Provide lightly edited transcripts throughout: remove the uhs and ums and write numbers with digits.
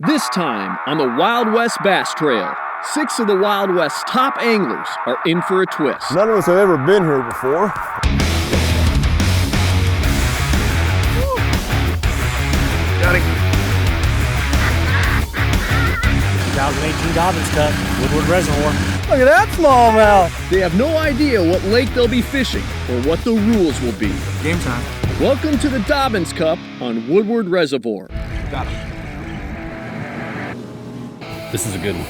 This time on the Wild West Bass Trail, 6 of the Wild West's top anglers are in for a twist. None of us have ever been here before. Got it. 2018 Dobbins Cup, Woodward Reservoir. Look at that smallmouth. They have no idea what lake they'll be fishing or what the rules will be. Game time. Welcome to the Dobbins Cup on Woodward Reservoir. Got it. This is a good one.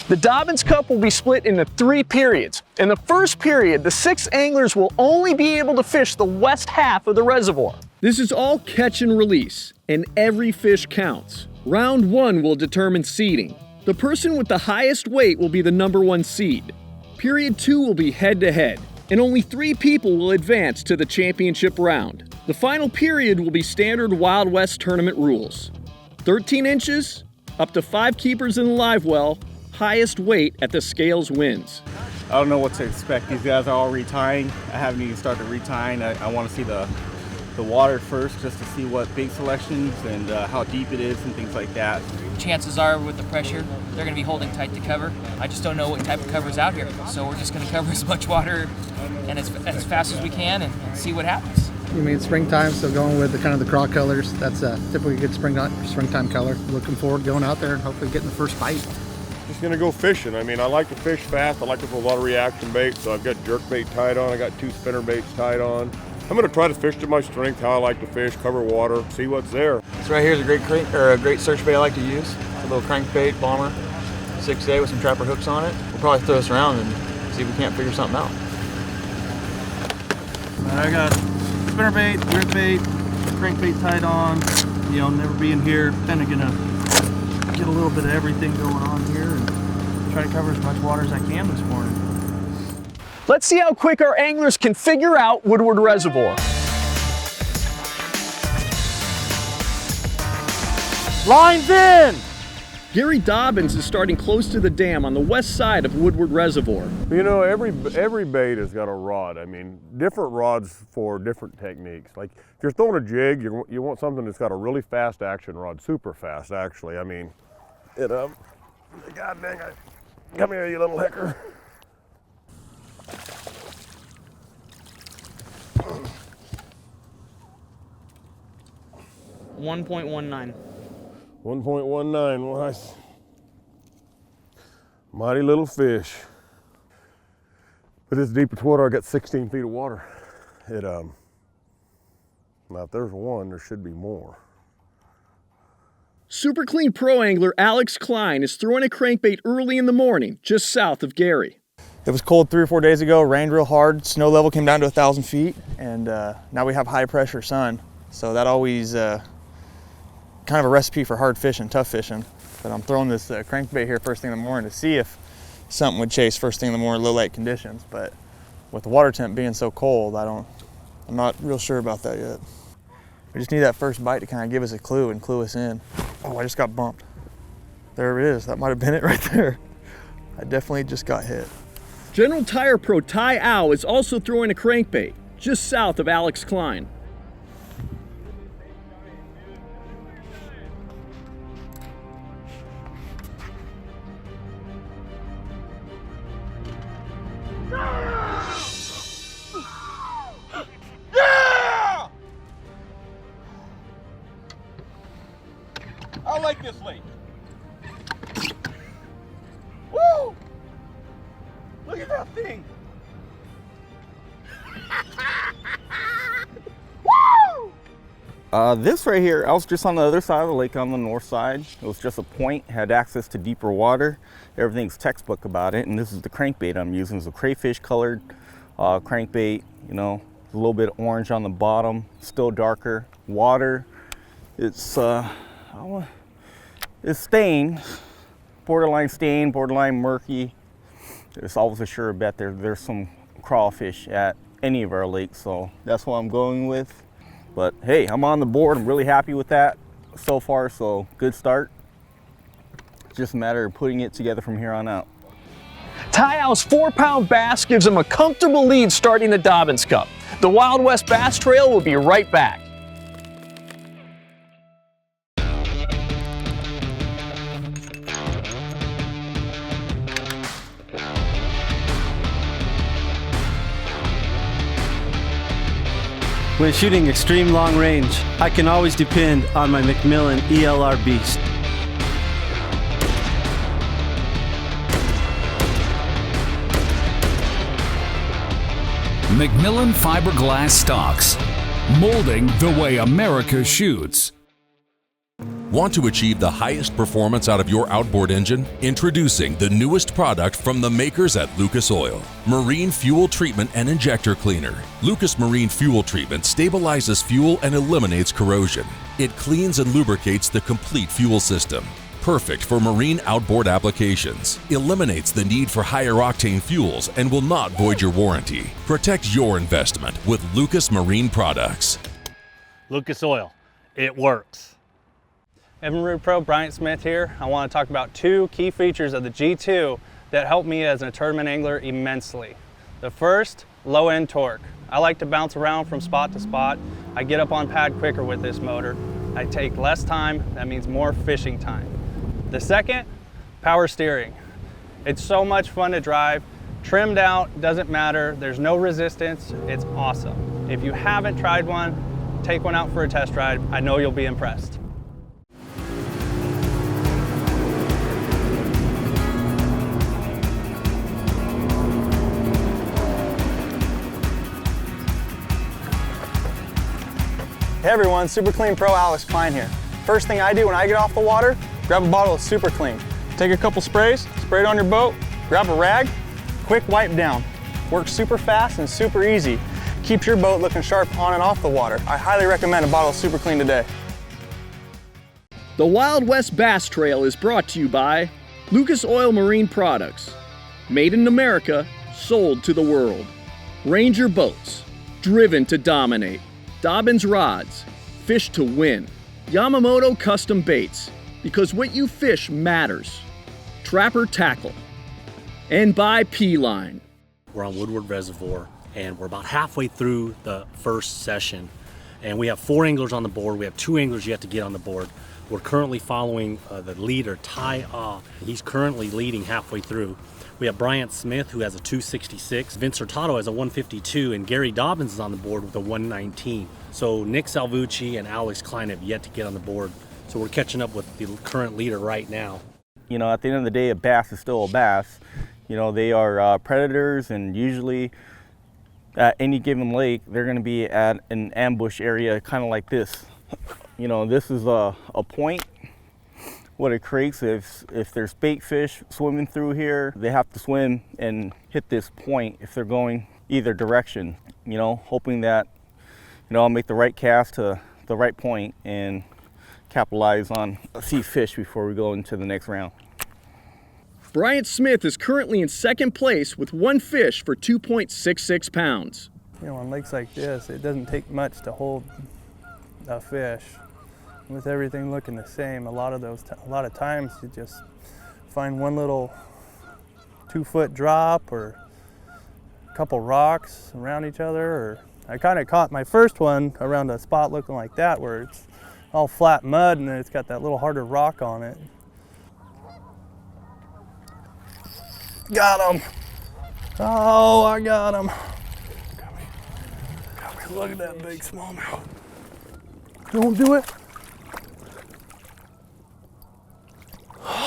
The Dobbins Cup will be split into 3 periods. In the first period, the 6 anglers will only be able to fish the west half of the reservoir. This is all catch and release, and every fish counts. Round 1 will determine seeding. The person with the highest weight will be the number 1 seed. Period 2 will be head-to-head, and only 3 people will advance to the championship round. The final period will be standard Wild West tournament rules. 13 inches, up to 5 keepers in the live well, highest weight at the scales wins. I don't know what to expect. These guys are all retying. I haven't even started retying. I want to see the water first, just to see what bait selections and how deep it is and things like that. Chances are with the pressure, they're going to be holding tight to cover. I just don't know what type of cover is out here. So we're just going to cover as much water and as fast as we can and see what happens. You mean springtime, so going with the kind of the craw colors, that's typically a good springtime color. Looking forward to going out there and hopefully getting the first bite. Just gonna go fishing. I mean, I like to fish fast. I like to put a lot of reaction bait, so I've got jerk bait tied on. I got 2 spinner baits tied on. I'm gonna try to fish to my strength, how I like to fish, cover water, see what's there. This right here is a great search bait I like to use. It's a little crankbait bomber, 6A with some trapper hooks on it. We'll probably throw this around and see if we can't figure something out. I got spinner bait, jerk bait, crankbait tied on. You know, never being here, kind of gonna get a little bit of everything going on here and try to cover as much water as I can this morning. Let's see how quick our anglers can figure out Woodward Reservoir. Lines in! Gary Dobbins is starting close to the dam on the west side of Woodward Reservoir. You know, every bait has got a rod. I mean, different rods for different techniques. Like if you're throwing a jig, you want something that's got a really fast action rod, super fast actually. I mean, God dang it. Come here, you little hicker. $1.19. 1.19, well, nice. Mighty little fish. But this deepest water, I got 16 feet of water. Now if there's one, there should be more. Super Clean Pro Angler Alex Klein is throwing a crankbait early in the morning, just south of Gary. It was cold 3 or 4 days ago, rained real hard, snow level came down to 1,000 feet, and now we have high pressure sun. So that always kind of a recipe for hard fishing, tough fishing. But I'm throwing this crankbait here first thing in the morning to see if something would chase first thing in the morning, low light conditions. But with the water temp being so cold, I'm not real sure about that yet. We just need that first bite to kind of give us a clue and clue us in. Oh, I just got bumped. There it is, that might have been it right there. I definitely just got hit. General Tire Pro Ty Au is also throwing a crankbait, just south of Alex Klein. I like this lake. Woo! Look at that thing. Woo! This right here, I was just on the other side of the lake on the north side. It was just a point, had access to deeper water. Everything's textbook about it, and this is the crankbait I'm using. It's a crayfish colored crankbait, you know, a little bit orange on the bottom, still darker. Water, it's stained, borderline stained, borderline murky. It's always a sure bet there's some crawfish at any of our lakes, so that's what I'm going with. But hey, I'm on the board. I'm really happy with that so far, so good start. It's just a matter of putting it together from here on out. Ty Al's 4-pound bass gives him a comfortable lead starting the Dobbins Cup. The Wild West Bass Trail will be right back. When shooting extreme long range, I can always depend on my Macmillan ELR Beast. Macmillan fiberglass stocks, molding the way America shoots. Want to achieve the highest performance out of your outboard engine? Introducing the newest product from the makers at Lucas Oil, Marine Fuel Treatment and Injector Cleaner. Lucas Marine Fuel Treatment stabilizes fuel and eliminates corrosion. It cleans and lubricates the complete fuel system. Perfect for marine outboard applications. Eliminates the need for higher octane fuels and will not void your warranty. Protect your investment with Lucas Marine products. Lucas Oil, it works. Evinrude Pro, Bryant Smith here. I want to talk about two key features of the G2 that help me as a tournament angler immensely. The first, low end torque. I like to bounce around from spot to spot. I get up on pad quicker with this motor. I take less time, that means more fishing time. The second, power steering. It's so much fun to drive. Trimmed out, doesn't matter. There's no resistance, it's awesome. If you haven't tried one, take one out for a test ride. I know you'll be impressed. Hey everyone, Super Clean Pro Alex Klein here. First thing I do when I get off the water, grab a bottle of Super Clean. Take a couple sprays, spray it on your boat, grab a rag, quick wipe down. Works super fast and super easy. Keeps your boat looking sharp on and off the water. I highly recommend a bottle of Super Clean today. The Wild West Bass Trail is brought to you by Lucas Oil Marine Products. Made in America, sold to the world. Ranger Boats, driven to dominate. Dobbins Rods, fish to win. Yamamoto Custom Baits, because what you fish matters. Trapper Tackle. And by P-Line. We're on Woodward Reservoir, and we're about halfway through the first session. And we have 4 anglers on the board. We have 2 anglers yet to get on the board. We're currently following the leader, Ty Ah. He's currently leading halfway through. We have Bryant Smith, who has a 266. Vince Hurtado has a 152, and Gary Dobbins is on the board with a 119. So Nick Salvucci and Alex Klein have yet to get on the board. So we're catching up with the current leader right now. You know, at the end of the day, a bass is still a bass. You know, they are predators, and usually at any given lake, they're going to be at an ambush area kind of like this. You know, this is a point. What it creates, if there's bait fish swimming through here, they have to swim and hit this point if they're going either direction, you know, hoping that, you know, I'll make the right cast to the right point and capitalize on a sea fish before we go into the next round. Bryant Smith is currently in second place with 1 fish for 2.66 pounds. You know, on lakes like this, it doesn't take much to hold a fish. With everything looking the same, a lot of times you just find one little 2-foot drop or a couple rocks around each other. Or I kind of caught my first one around a spot looking like that, where it's all flat mud and then it's got that little harder rock on it. Got him! Oh, I got him! Got me. Look at that big smallmouth. Don't do it.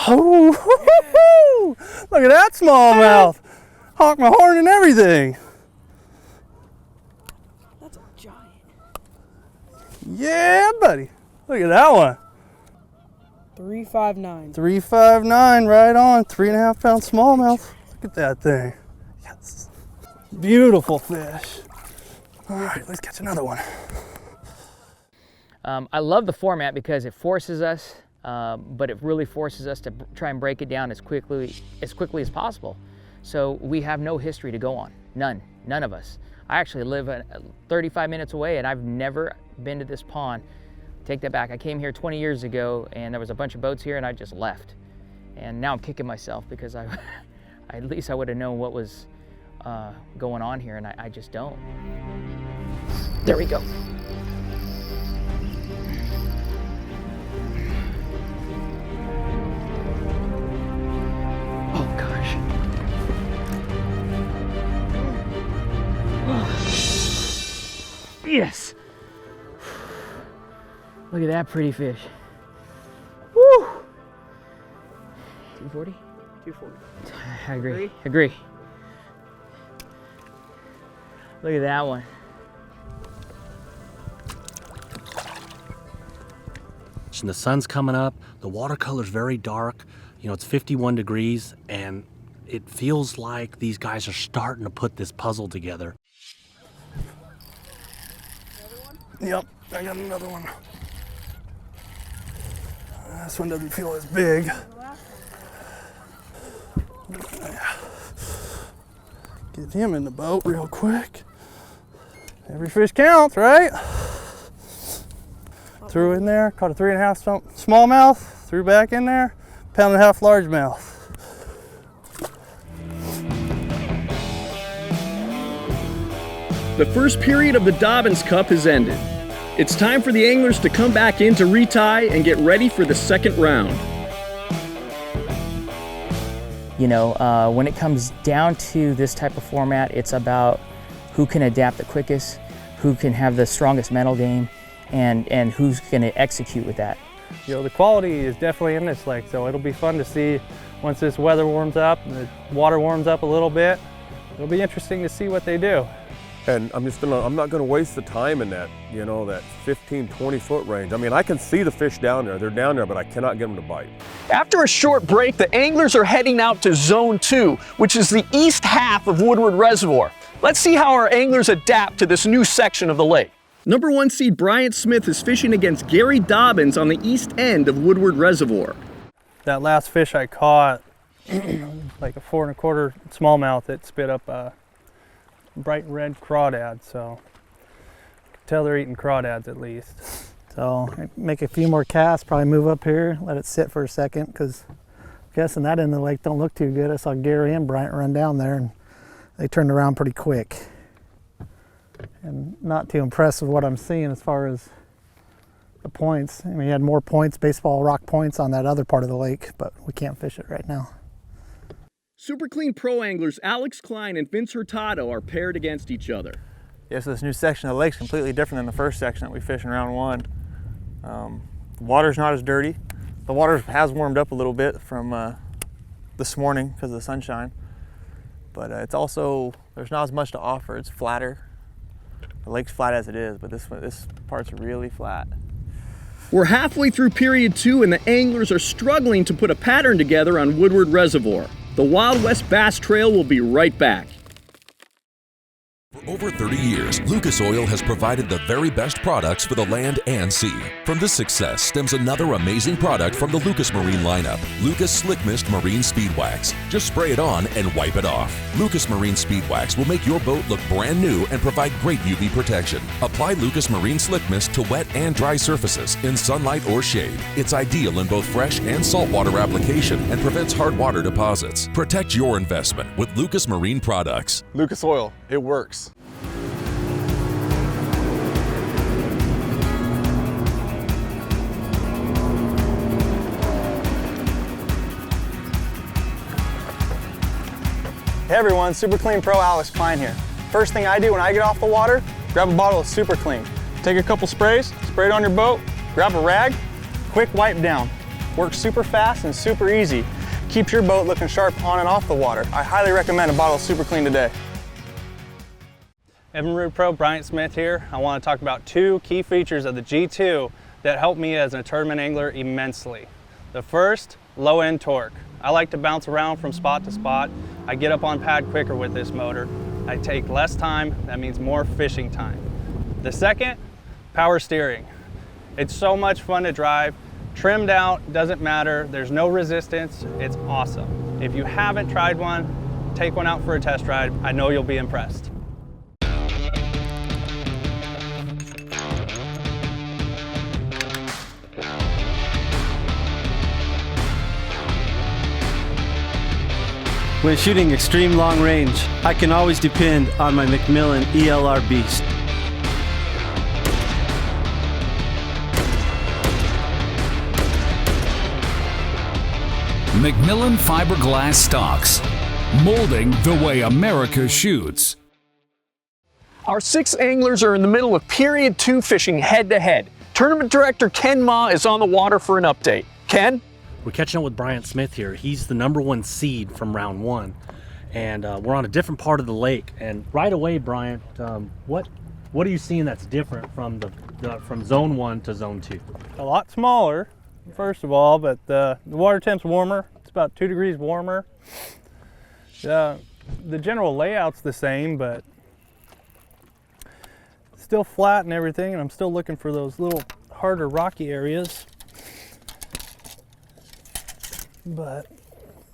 Oh, look at that smallmouth. Honk my horn and everything. That's a giant. Yeah, buddy. Look at that one. 359. 359, right on. 3.5 pound smallmouth. Look at that thing. Yes. Beautiful fish. All right, let's catch another one. I love the format because it forces us, but it really forces us to try and break it down as quickly as possible. So we have no history to go on, none of us. I actually live 35 minutes away and I've never been to this pond. Take that back, I came here 20 years ago and there was a bunch of boats here and I just left. And now I'm kicking myself because I at least I would have known what was going on here, and I just don't. There we go. Oh gosh. Yes. Look at that pretty fish. Woo! 240? 240. I agree. Look at that one. And the sun's coming up, the watercolor's very dark. You know, it's 51 degrees, and it feels like these guys are starting to put this puzzle together. Yep, I got another one. This one doesn't feel as big. Get him in the boat real quick. Every fish counts, right? Threw in there, caught a 3.5 smallmouth, threw back in there, 1.5 largemouth. The first period of the Dobbins Cup has ended. It's time for the anglers to come back in to retie and get ready for the second round. You know, when it comes down to this type of format, it's about who can adapt the quickest, who can have the strongest mental game, and who's going to execute with that. You know, the quality is definitely in this lake, so it'll be fun to see once this weather warms up, the water warms up a little bit. It'll be interesting to see what they do. And I'm not gonna waste the time in that, you know, that 15, 20 foot range. I mean, I can see the fish down there. They're down there, but I cannot get them to bite. After a short break, the anglers are heading out to Zone 2, which is the east half of Woodward Reservoir. Let's see how our anglers adapt to this new section of the lake. Number 1 seed Bryant Smith is fishing against Gary Dobbins on the east end of Woodward Reservoir. That last fish I caught, like a 4 1/4 smallmouth, it spit up a bright red crawdad, so I can tell they're eating crawdads at least. So make a few more casts, probably move up here, let it sit for a second, because I'm guessing that end of the lake don't look too good. I saw Gary and Bryant run down there, and they turned around pretty quick. And not too impressed with what I'm seeing as far as the points. I mean, you had more points, baseball rock points on that other part of the lake, but we can't fish it right now. Super Clean Pro anglers Alex Klein and Vince Hurtado are paired against each other. Yeah, so this new section of the lake is completely different than the first section that we fished in round 1. The water's not as dirty. The water has warmed up a little bit from this morning because of the sunshine, but it's also, there's not as much to offer. It's flatter. The lake's flat as it is, but this part's really flat. We're halfway through period 2 and the anglers are struggling to put a pattern together on Woodward Reservoir. The Wild West Bass Trail will be right back. For over 30 years, Lucas Oil has provided the very best products for the land and sea. From this success stems another amazing product from the Lucas Marine lineup, Lucas Slick Mist Marine Speed Wax. Just spray it on and wipe it off. Lucas Marine Speed Wax will make your boat look brand new and provide great UV protection. Apply Lucas Marine Slick Mist to wet and dry surfaces in sunlight or shade. It's ideal in both fresh and saltwater application and prevents hard water deposits. Protect your investment with Lucas Marine products. Lucas Oil, it works. Hey everyone, Super Clean Pro Alex Klein here. First thing I do when I get off the water, grab a bottle of Super Clean. Take a couple sprays, spray it on your boat, grab a rag, quick wipe down. Works super fast and super easy. Keeps your boat looking sharp on and off the water. I highly recommend a bottle of Super Clean today. Evinrude Pro, Bryant Smith here. I want to talk about 2 key features of the G2 that help me as a tournament angler immensely. The first, low end torque. I like to bounce around from spot to spot. I get up on pad quicker with this motor. I take less time, that means more fishing time. The second, power steering. It's so much fun to drive. Trimmed out, doesn't matter, there's no resistance, it's awesome. If you haven't tried one, take one out for a test ride. I know you'll be impressed. When shooting extreme long range, I can always depend on my McMillan ELR Beast. McMillan fiberglass stocks, molding the way America shoots. Our 6 anglers are in the middle of period 2 fishing head-to-head. Tournament director Ken Ma is on the water for an update. Ken? We're catching up with Bryant Smith here. He's the #1 seed from round 1. And we're on a different part of the lake. And right away, Bryant, what are you seeing that's different from from zone 1 to zone 2? A lot smaller, first of all, but the water temp's warmer. It's about 2 degrees warmer. The general layout's the same, but still flat and everything, and I'm still looking for those little harder rocky areas. But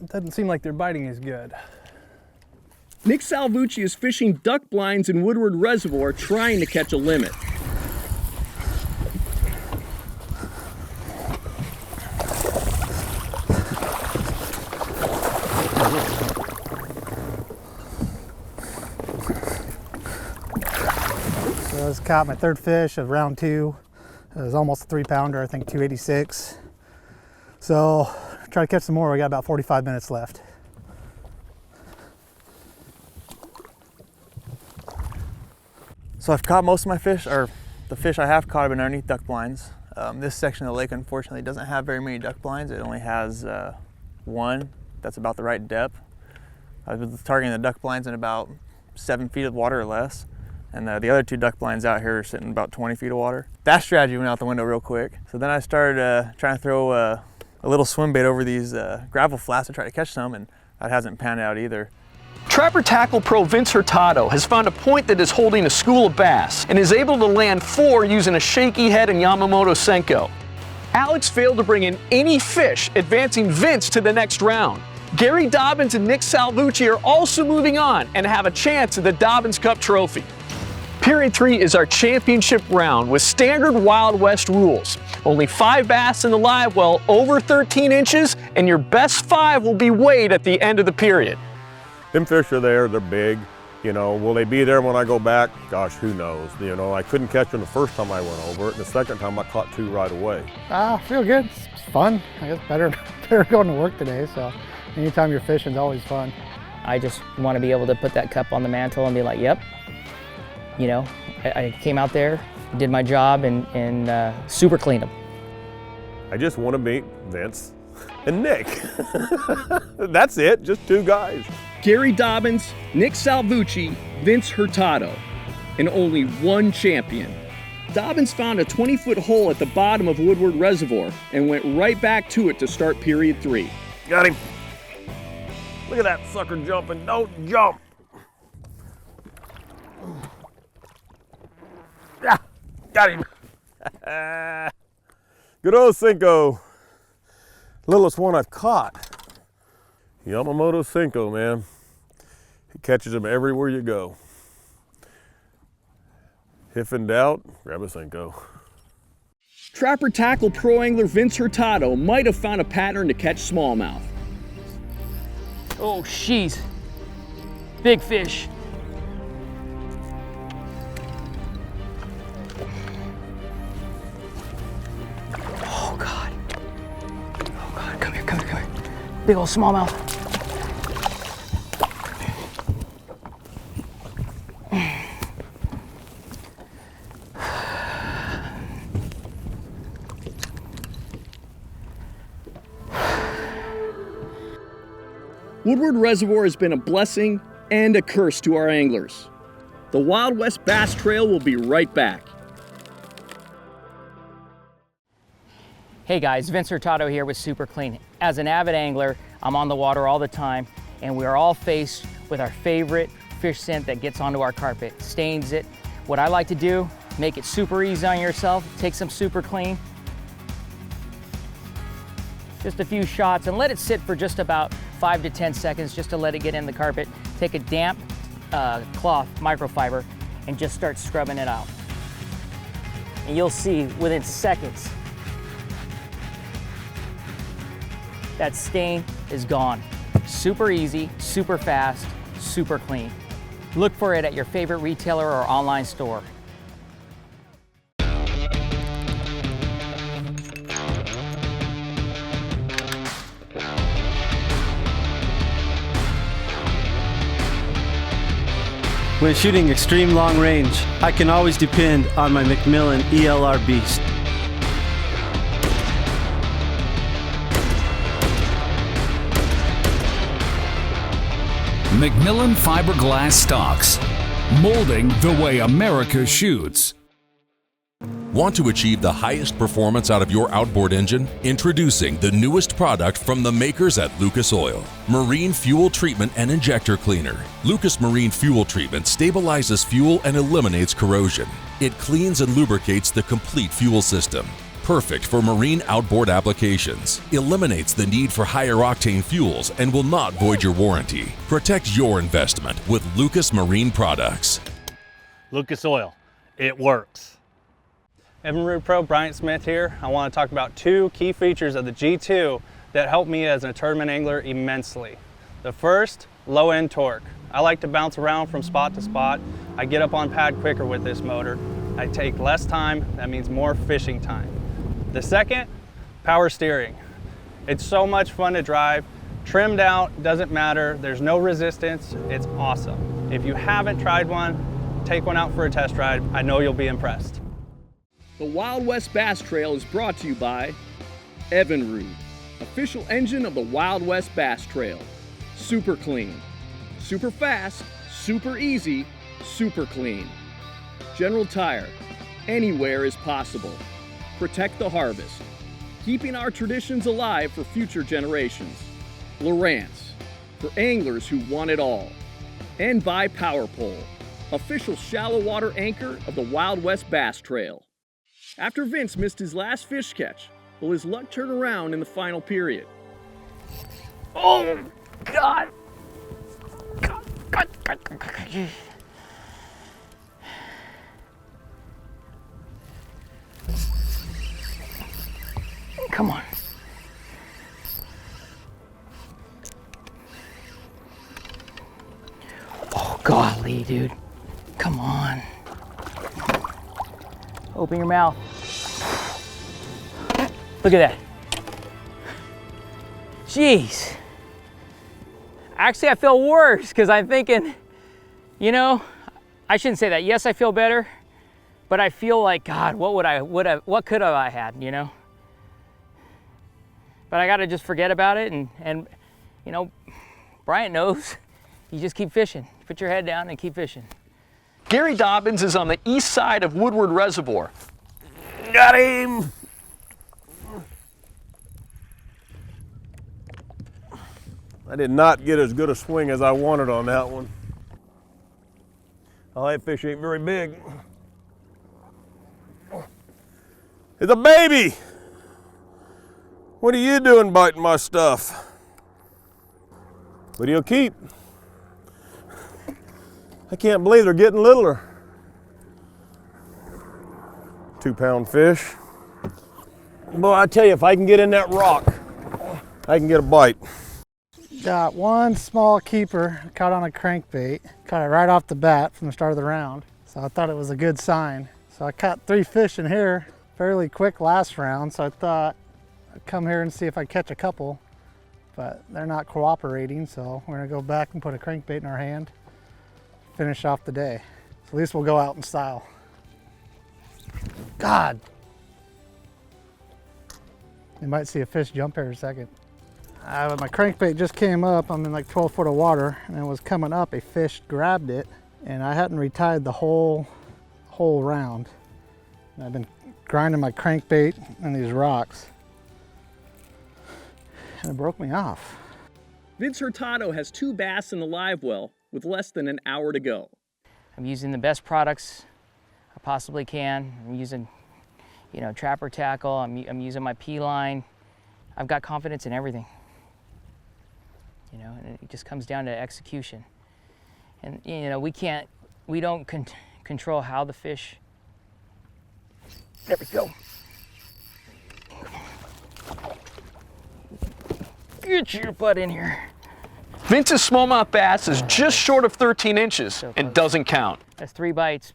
it doesn't seem like they're biting as good. Nick Salvucci is fishing duck blinds in Woodward Reservoir trying to catch a limit. So I just caught my 3rd fish of round 2. It was almost a 3-pounder, I think 286. So try to catch some more. We got about 45 minutes left. So I've caught most of my fish, or the fish I have caught have been underneath duck blinds. This section of the lake unfortunately doesn't have very many duck blinds. It only has 1 that's about the right depth. I was targeting the duck blinds in about 7 feet of water or less. And the other 2 duck blinds out here are sitting about 20 feet of water. That strategy went out the window real quick. So then I started trying to throw a little swim bait over these gravel flats to try to catch some, and that hasn't panned out either. Trapper Tackle Pro Vince Hurtado has found a point that is holding a school of bass and is able to land 4 using a shaky head and Yamamoto Senko. Alex failed to bring in any fish, advancing Vince to the next round. Gary Dobyns and Nick Salvucci are also moving on and have a chance at the Dobbins Cup trophy. Period 3 is our championship round with standard Wild West rules. Only 5 bass in the live well over 13 inches, and your best 5 will be weighed at the end of the period. Them fish are there, they're big. You know, will they be there when I go back? Gosh, who knows? You know, I couldn't catch them the first time I went over it, and the second time I caught 2 right away. I feel good. It's fun. I guess better going to work today, so anytime you're fishing is always fun. I just want to be able to put that cup on the mantle and be like, yep, you know, I came out there, did my job, and super cleaned them. I just want to meet Vince and Nick. That's it, just 2 guys. Gary Dobyns, Nick Salvucci, Vince Hurtado, and only 1 champion. Dobyns found a 20-foot hole at the bottom of Woodward Reservoir and went right back to it to start period 3. Got him. Look at that sucker jumping. Don't jump. Yeah, got him. Good old Senko. Littlest one I've caught. Yamamoto Senko, man. He catches them everywhere you go. If in doubt, grab a Senko. Trapper Tackle Pro Angler Vince Hurtado might have found a pattern to catch smallmouth. Oh, jeez. Big fish. Oh, God. Oh, God. Come here, come here, come here. Big old smallmouth. Woodward Reservoir has been a blessing and a curse to our anglers. The Wild West Bass Trail will be right back. Hey guys, Vince Hurtado here with Super Clean. As an avid angler, I'm on the water all the time, and we're all faced with our favorite fish scent that gets onto our carpet, stains it. What I like to do, make it super easy on yourself, take some Super Clean, just a few shots, and let it sit for just about 5 to 10 seconds just to let it get in the carpet. Take a damp cloth, microfiber, and just start scrubbing it out. And you'll see within seconds, that stain is gone. Super easy, super fast, super clean. Look for it at your favorite retailer or online store. When shooting extreme long range, I can always depend on my Macmillan ELR Beast. Macmillan fiberglass stocks, molding the way America shoots. Want to achieve the highest performance out of your outboard engine? Introducing the newest product from the makers at Lucas Oil, Marine Fuel Treatment and Injector Cleaner. Lucas Marine Fuel Treatment stabilizes fuel and eliminates corrosion. It cleans and lubricates the complete fuel system. Perfect for marine outboard applications. Eliminates the need for higher octane fuels and will not void your warranty. Protect your investment with Lucas Marine products. Lucas Oil, it works. Evinrude Pro, Bryant Smith here. I want to talk about two key features of the G2 that help me as a tournament angler immensely. The first, low end torque. I like to bounce around from spot to spot. I get up on pad quicker with this motor. I take less time, that means more fishing time. The second, power steering. It's so much fun to drive. Trimmed out, doesn't matter. There's no resistance, it's awesome. If you haven't tried one, take one out for a test ride. I know you'll be impressed. The Wild West Bass Trail is brought to you by Evinrude, official engine of the Wild West Bass Trail. Super clean, super fast, super easy, super clean. General Tire, anywhere is possible. Protect the harvest, keeping our traditions alive for future generations. Lowrance, for anglers who want it all. And by Power Pole, official shallow water anchor of the Wild West Bass Trail. After Vince missed his last fish catch, will his luck turn around in the final period? Oh, God. Come on. Oh, golly, dude. Come on. Open your mouth. Look at that. Jeez. Actually, I feel worse because I'm thinking, you know, I shouldn't say that. Yes, I feel better, but I feel like, God, what could have I had, you know? But I got to just forget about it and, you know, Bryant knows. You just keep fishing. Put your head down and keep fishing. Gary Dobbins is on the east side of Woodward Reservoir. Got him! I did not get as good a swing as I wanted on that one. Oh, that fish ain't very big. It's a baby! What are you doing biting my stuff? What do you keep? I can't believe they're getting littler. 2-pound fish. Boy, I tell you, if I can get in that rock, I can get a bite. Got one small keeper caught on a crankbait. Caught it right off the bat from the start of the round. So I thought it was a good sign. So I caught 3 fish in here fairly quick last round. So I thought I'd come here and see if I catch a couple, but they're not cooperating. So we're gonna go back and put a crankbait in our hand, finish off the day. So at least we'll go out in style. God. You might see a fish jump here in a second. My crankbait just came up. I'm in like 12 foot of water and it was coming up. A fish grabbed it and I hadn't retied the whole round. And I've been grinding my crankbait in these rocks and it broke me off. Vince Hurtado has 2 bass in the live well with less than an hour to go. I'm using the best products I possibly can. I'm using, you know, trapper tackle. I'm using my P-line. I've got confidence in everything. You know, and it just comes down to execution. And you know, we don't control how the fish. There we go. Get your butt in here. Vince's smallmouth bass is just short of 13 inches and doesn't count. That's 3 bites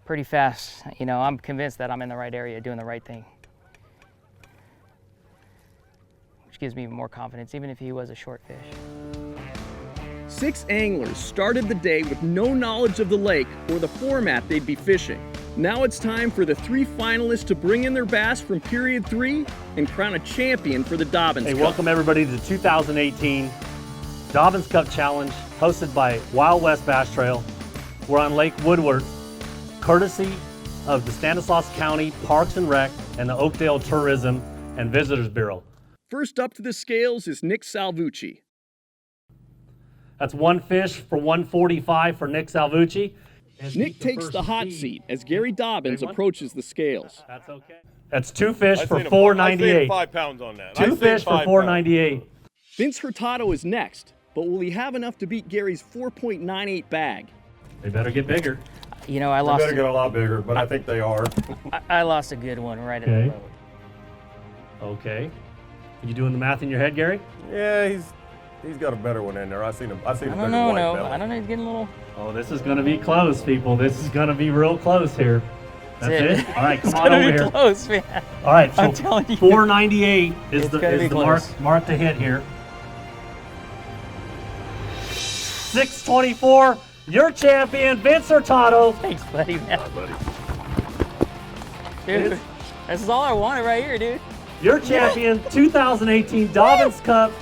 pretty fast. You know, I'm convinced that I'm in the right area doing the right thing, which gives me even more confidence, even if he was a short fish. 6 anglers started the day with no knowledge of the lake or the format they'd be fishing. Now it's time for the 3 finalists to bring in their bass from period 3 and crown a champion for the Dobbins Cup. Hey, welcome everybody to the 2018 Dobbins Cup Challenge, hosted by Wild West Bass Trail. We're on Lake Woodward, courtesy of the Stanislaus County Parks and Rec and the Oakdale Tourism and Visitors Bureau. First up to the scales is Nick Salvucci. That's 1 fish for 145 for Nick Salvucci. Nick takes the hot seat as Gary Dobbins approaches the scales. That's okay. That's 2 fish for 498. 5 pounds on that. 2 fish for 498. Vince Hurtado is next, but will he have enough to beat Gary's 4.98 bag? They better get bigger. You know, I lost. They better get a lot bigger, but I think they are. I lost a good one right at the road. Okay. You doing the math in your head, Gary? Yeah, he's got a better one in there. I seen a I better don't know, white no. belly. I don't know, he's getting a little. Oh, this is going to be close, people. This is going to be real close here. That's it. All right, come It's on gonna over be here. close, man. All right, so I'm telling you. 498 is It's the gonna be close. mark to hit here. 624. Your champion, Vince Hurtado. Thanks, buddy, man. Dude, this is all I wanted right here, dude. Your champion, 2018 Dobbins Cup.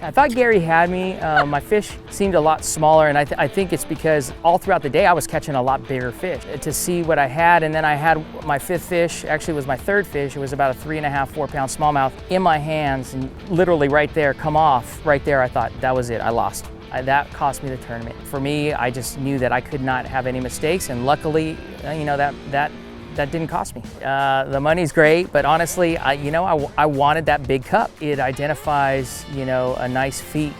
I thought Gary had me. My fish seemed a lot smaller, and I think it's because all throughout the day I was catching a lot bigger fish. To see what I had, and then I had my 5th fish, actually it was my 3rd fish. It was about a 3.5, 4 pound smallmouth in my hands, and literally right there, come off, right there, I thought that was it, I lost. That cost me the tournament. For me, I just knew that I could not have any mistakes, and luckily, you know, that didn't cost me. The money's great, but honestly, I wanted that big cup. It identifies, you know, a nice feat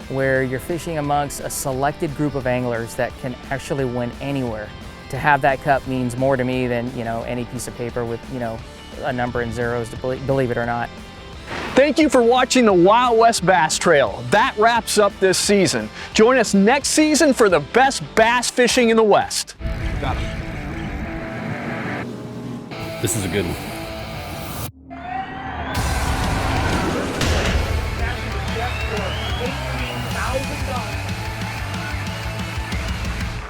where you're fishing amongst a selected group of anglers that can actually win anywhere. To have that cup means more to me than, you know, any piece of paper with, you know, a number in zeros, to believe it or not. Thank you for watching the Wild West Bass Trail. That wraps up this season. Join us next season for the best bass fishing in the West. This is a good one.